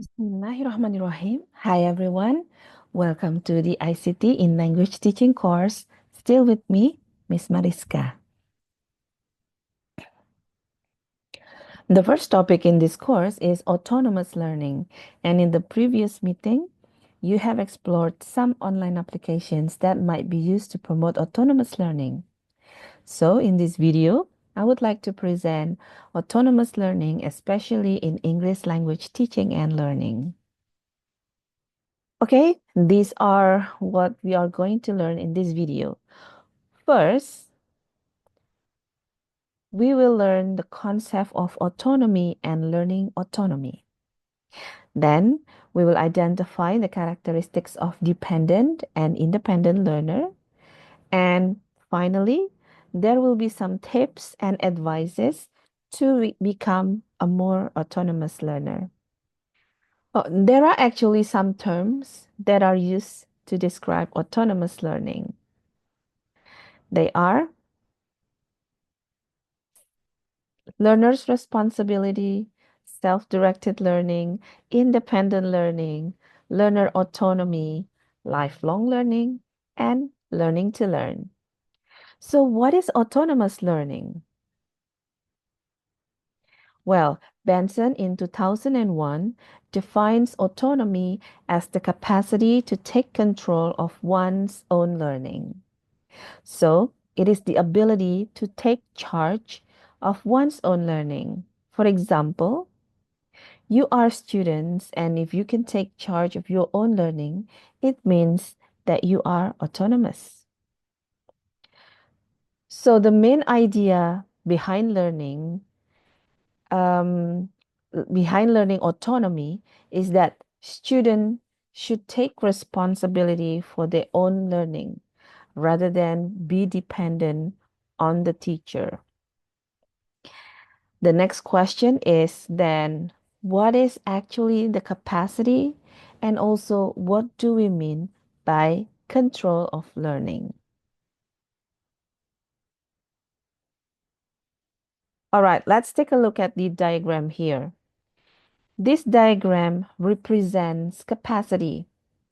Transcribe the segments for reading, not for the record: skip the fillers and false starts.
Bismillahirrahmanirrahim. Hi everyone. Welcome to the ICT in Language Teaching course. Still with me, Miss Mariska. The first topic in this course is autonomous learning. And in the previous meeting, you have explored some online applications that might be used to promote autonomous learning. So in this video, I would like to present autonomous learning, especially in English language teaching and learning. Okay, these are what we are going to learn in this video. First, we will learn the concept of autonomy and learning autonomy. Then, we will identify the characteristics of dependent and independent learner. And finally, there will be some tips and advices to become a more autonomous learner. Oh, there are actually some terms that are used to describe autonomous learning. They are learner's responsibility, self-directed learning, independent learning, learner autonomy, lifelong learning, and learning to learn. So what is autonomous learning? Well, Benson in 2001 defines autonomy as the capacity to take control of one's own learning. So, it is the ability to take charge of one's own learning. For example, you are students, and if you can take charge of your own learning, it means that you are autonomous. So, the main idea um, behind learning autonomy is that students should take responsibility for their own learning rather than be dependent on the teacher. The next question is then, what is actually the capacity? And also, what do we mean by control of learning? All right, let's take a look at the diagram here. This diagram represents capacity.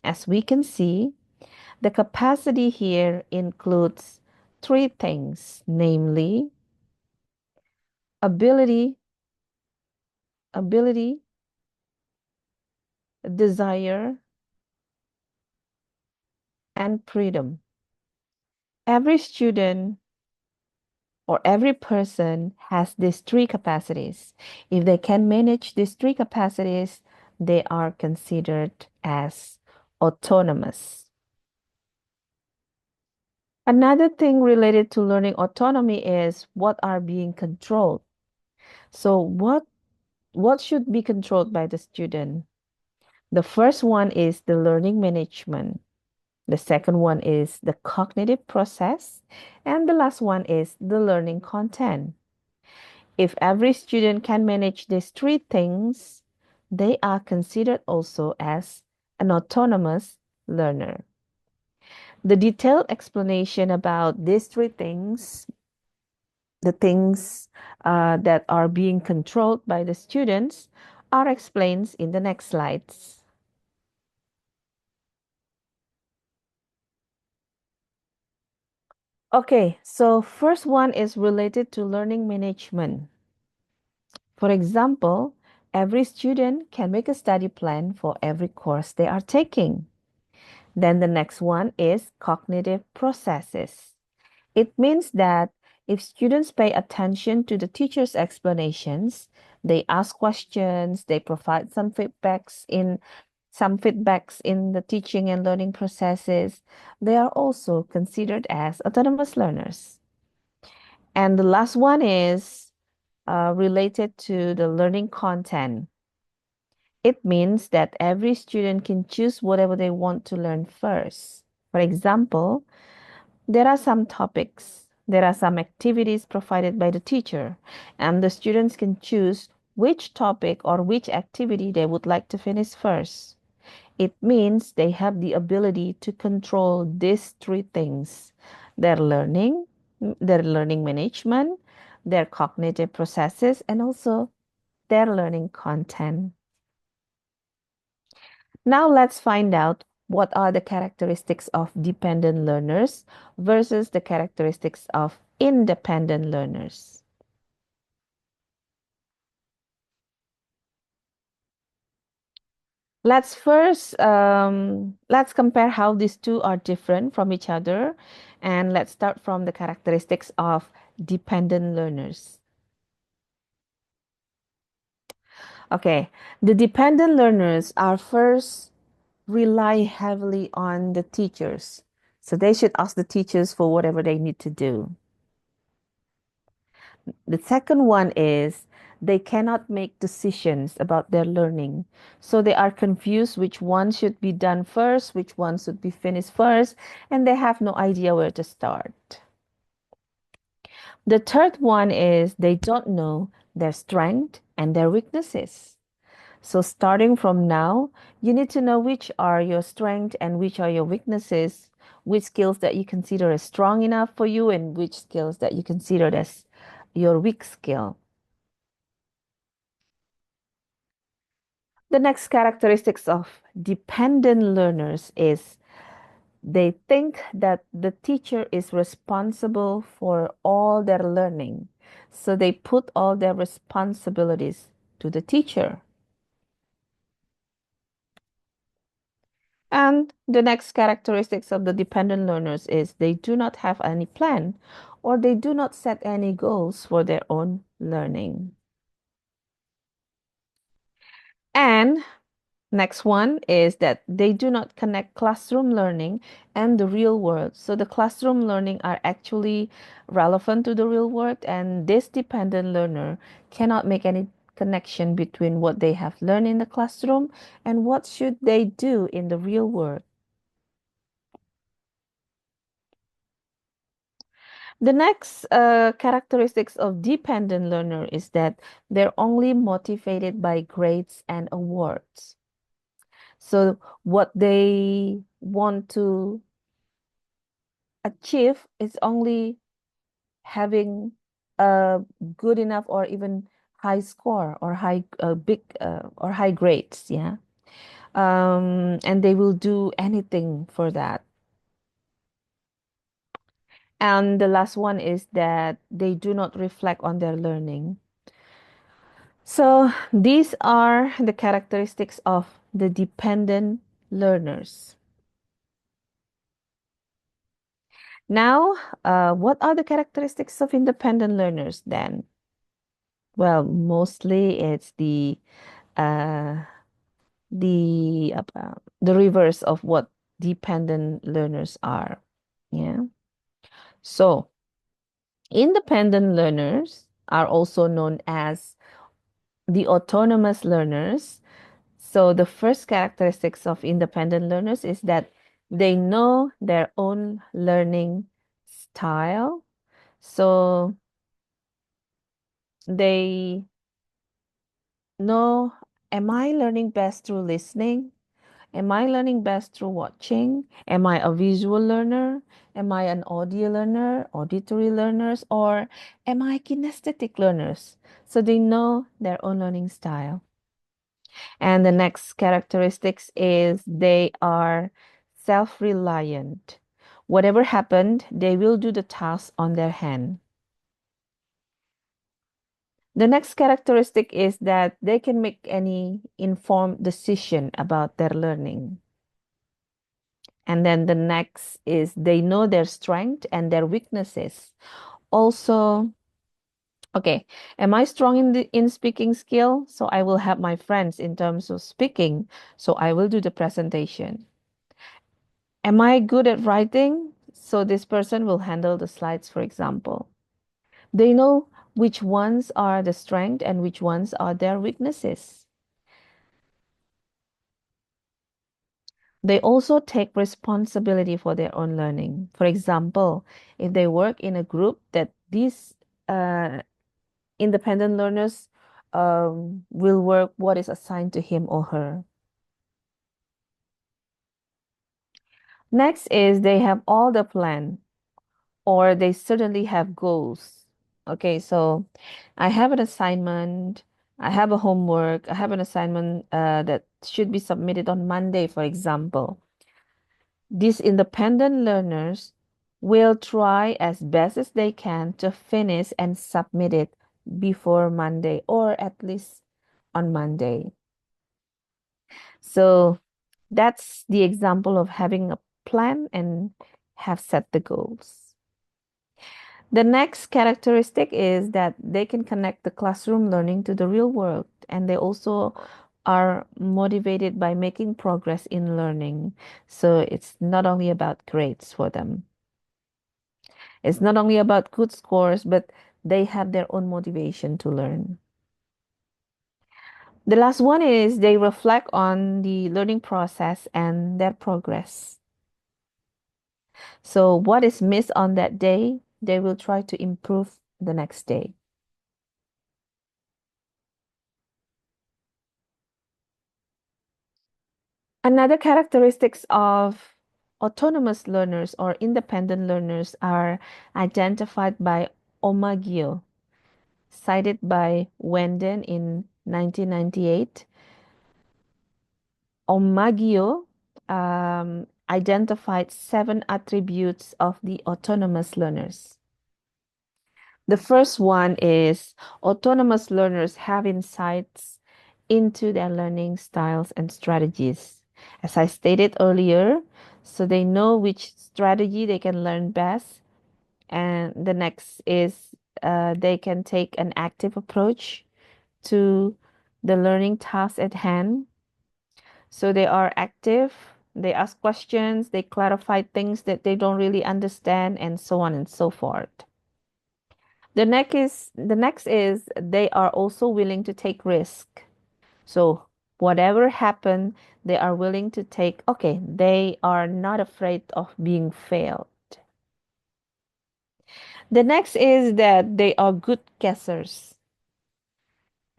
As we can see, the capacity here includes three things, namely ability, ability, desire, and freedom. Every student or every person has these three capacities. If they can manage these three capacities, they are considered as autonomous. Another thing related to learning autonomy is what are being controlled. So what should be controlled by the student? The first one is the learning management. The second one is the cognitive process. And the last one is the learning content. If every student can manage these three things, they are considered also as an autonomous learner. The detailed explanation about these three things, the things that are being controlled by the students, are explained in the next slides. Okay, so first one is related to learning management. For example, every student can make a study plan for every course they are taking. Then the next one is cognitive processes. It means that if students pay attention to the teacher's explanations, they ask questions, they provide some feedbacks in the teaching and learning processes, they are also considered as autonomous learners. And the last one is related to the learning content. It means that every student can choose whatever they want to learn first. For example, there are some topics, there are some activities provided by the teacher, and the students can choose which topic or which activity they would like to finish first. It means they have the ability to control these three things: their learning, their learning management, their cognitive processes, and also their learning content. Now let's find out what are the characteristics of dependent learners versus the characteristics of independent learners. Let's compare how these two are different from each other, and let's start from the characteristics of dependent learners. Okay, the dependent learners are first rely heavily on the teachers. So they should ask the teachers for whatever they need to do. The second one is they cannot make decisions about their learning. So they are confused which one should be done first, which one should be finished first, and they have no idea where to start. The third one is they don't know their strength and their weaknesses. So starting from now, you need to know which are your strengths and which are your weaknesses, which skills that you consider as strong enough for you and which skills that you consider as your weak skill. The next characteristics of dependent learners is they think that the teacher is responsible for all their learning. So they put all their responsibilities to the teacher. And the next characteristics of the dependent learners is they do not have any plan or they do not set any goals for their own learning. And next one is that they do not connect classroom learning and the real world. So the classroom learning are actually relevant to the real world, and this dependent learner cannot make any connection between what they have learned in the classroom and what should they do in the real world. The next characteristics of dependent learner is that they're only motivated by grades and awards. So what they want to achieve is only having a good enough or even high score or high big or high grades, yeah. And they will do anything for that. And the last one is that they do not reflect on their learning. So these are the characteristics of the dependent learners. Now, what are the characteristics of independent learners then? Well, mostly it's uh, the reverse of what dependent learners are. Yeah. So independent learners are also known as the autonomous learners. So the first characteristics of independent learners is that they know their own learning style. So they know, am I learning best through listening? Am I learning best through watching? Am I a visual learner? Am I an audio learner, auditory learners, or am I kinesthetic learners? So they know their own learning style. And the next characteristics is they are self-reliant. Whatever happened, they will do the task on their hand. The next characteristic is that they can make any informed decision about their learning. And then the next is they know their strength and their weaknesses. Also, okay, am I strong in speaking skill? So I will help my friends in terms of speaking. So I will do the presentation. Am I good at writing? So this person will handle the slides, for example. They know which ones are the strength and which ones are their weaknesses. They also take responsibility for their own learning. For example, if they work in a group that these uh, independent learners will work what is assigned to him or her. Next is they have all the plan or they certainly have goals. Okay, so I have an assignment I have a homework, I have an assignment that should be submitted on Monday, for example. These independent learners will try as best as they can to finish and submit it before Monday, or at least on Monday. So that's the example of having a plan and have set the goals. The next characteristic is that they can connect the classroom learning to the real world, and they also are motivated by making progress in learning. So it's not only about grades for them. It's not only about good scores, but they have their own motivation to learn. The last one is they reflect on the learning process and their progress. So what is missed on that day, they will try to improve the next day. Another characteristics of autonomous learners or independent learners are identified by Omagio, cited by Wenden in 1998. Omagio identified 7 attributes of the autonomous learners. The first one is autonomous learners have insights into their learning styles and strategies. As I stated earlier, so they know which strategy they can learn best. And the next is they can take an active approach to the learning task at hand. So they are active, they ask questions, they clarify things that they don't really understand, and so on and so forth. The next is they are also willing to take risk. So whatever happen, they are willing to take, okay, they are not afraid of being failed. The next is that they are good guessers.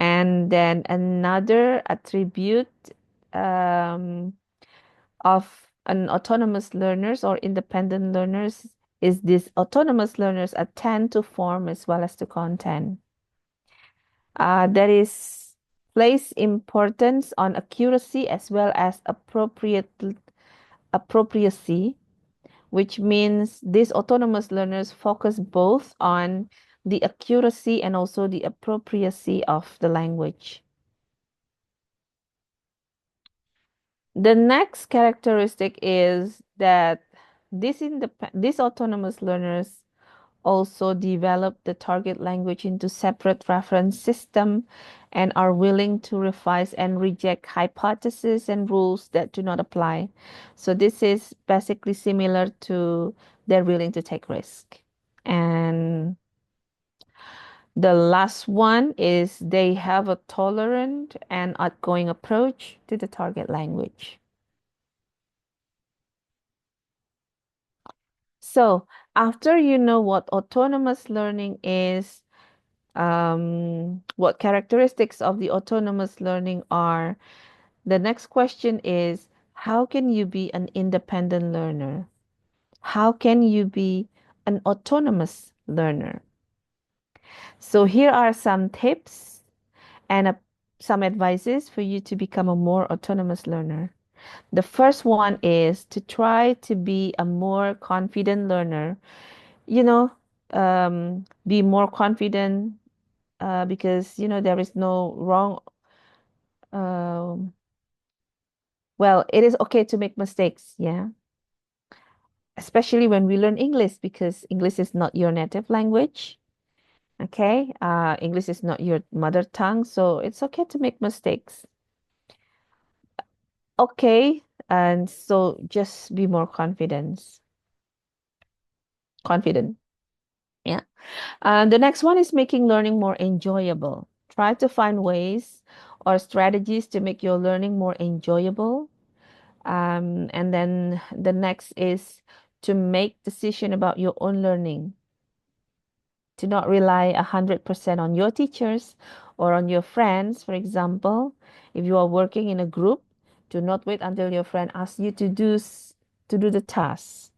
And then another attribute um, of an autonomous learners or independent learners is these autonomous learners attend to form as well as to content. There is place importance on accuracy as well as appropriacy, which means these autonomous learners focus both on the accuracy and also the appropriacy of the language. The next characteristic is that these autonomous learners also develop the target language into separate reference system and are willing to revise and reject hypotheses and rules that do not apply. So this is basically similar to they're willing to take risk. And the last one is they have a tolerant and outgoing approach to the target language. So after you know what autonomous learning is, what characteristics of the autonomous learning are, the next question is, how can you be an independent learner? How can you be an autonomous learner? So here are some tips and some advices for you to become a more autonomous learner. The first one is to try to be a more confident learner. You know, be more confident because, there is no wrong. Um, well, it is okay to make mistakes, yeah, especially when we learn English because English is not your native language. Okay, English is not your mother tongue, so it's okay to make mistakes. Okay, and so just be more confident. Yeah. The next one is making learning more enjoyable. Try to find ways or strategies to make your learning more enjoyable. And then the next is to make decision about your own learning. To not rely 100% on your teachers or on your friends. For example, if you are working in a group, do not wait until your friend asks you to do the task.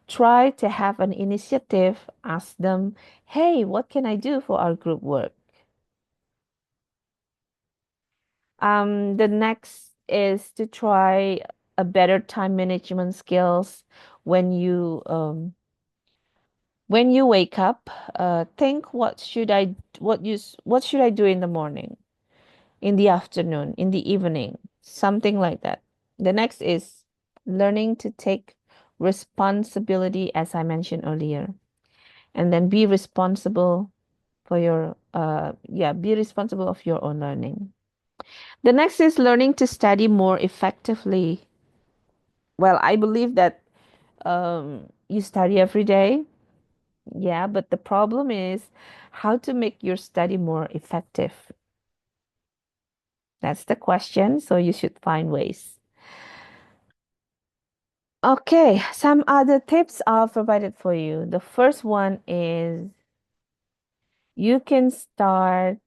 Try to have an initiative. Ask them, hey, what can I do for our group work? The next is to try a better time management skills when you wake up. Think what should I do in the morning, in the afternoon, in the evening, something like that. The next is learning to take responsibility, as I mentioned earlier, and then be responsible for your be responsible of your own learning. The next is learning to study more effectively. Well, I believe that you study every day, yeah, but the problem is how to make your study more effective. That's the question, so you should find ways. Okay, some other tips are provided for you. The first one is you can start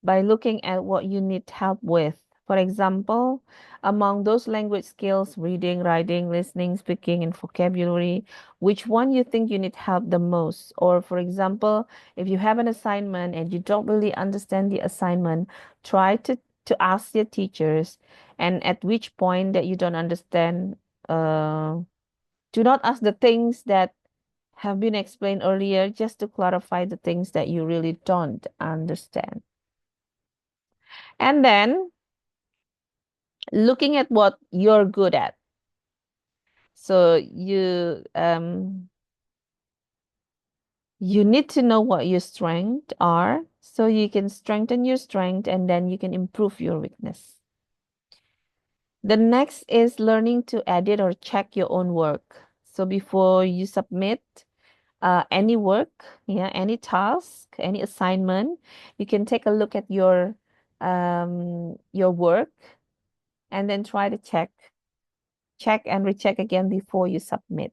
by looking at what you need help with. For example, among those language skills, reading, writing, listening, speaking, and vocabulary, which one you think you need help the most? Or, for example, if you have an assignment and you don't really understand the assignment, try to ask your teachers, and at which point that you don't understand, do not ask the things that have been explained earlier, just to clarify the things that you really don't understand. And then looking at what you're good at. So you need to know what your strengths are so you can strengthen your strength and then you can improve your weakness. The next is learning to edit or check your own work. So before you submit any work, yeah, any task, any assignment, you can take a look at your work and then try to check and recheck again before you submit.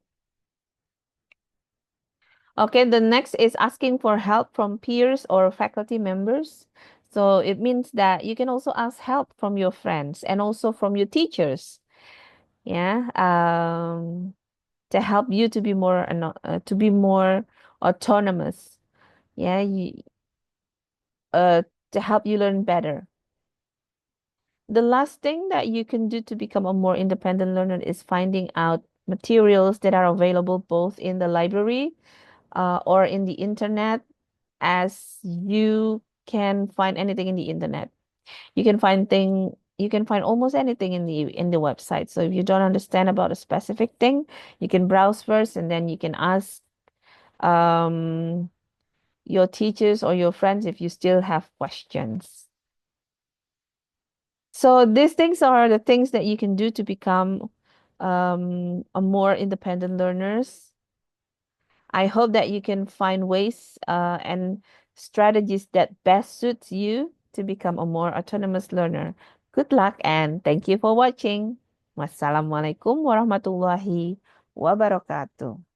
Okay, the next is asking for help from peers or faculty members. So it means that you can also ask help from your friends and also from your teachers. Yeah, to help you to be more autonomous. Yeah, uh, to help you learn better. The last thing that you can do to become a more independent learner is finding out materials that are available both in the library or in the internet, as you can find anything in the internet. You can find almost anything in the website. So if you don't understand about a specific thing, you can browse first and then you can ask um, your teachers or your friends if you still have questions. So these things are the things that you can do to become a more independent learners. I hope that you can find ways and strategies that best suits you to become a more autonomous learner. Good luck and thank you for watching. Wassalamualaikum warahmatullahi wabarakatuh.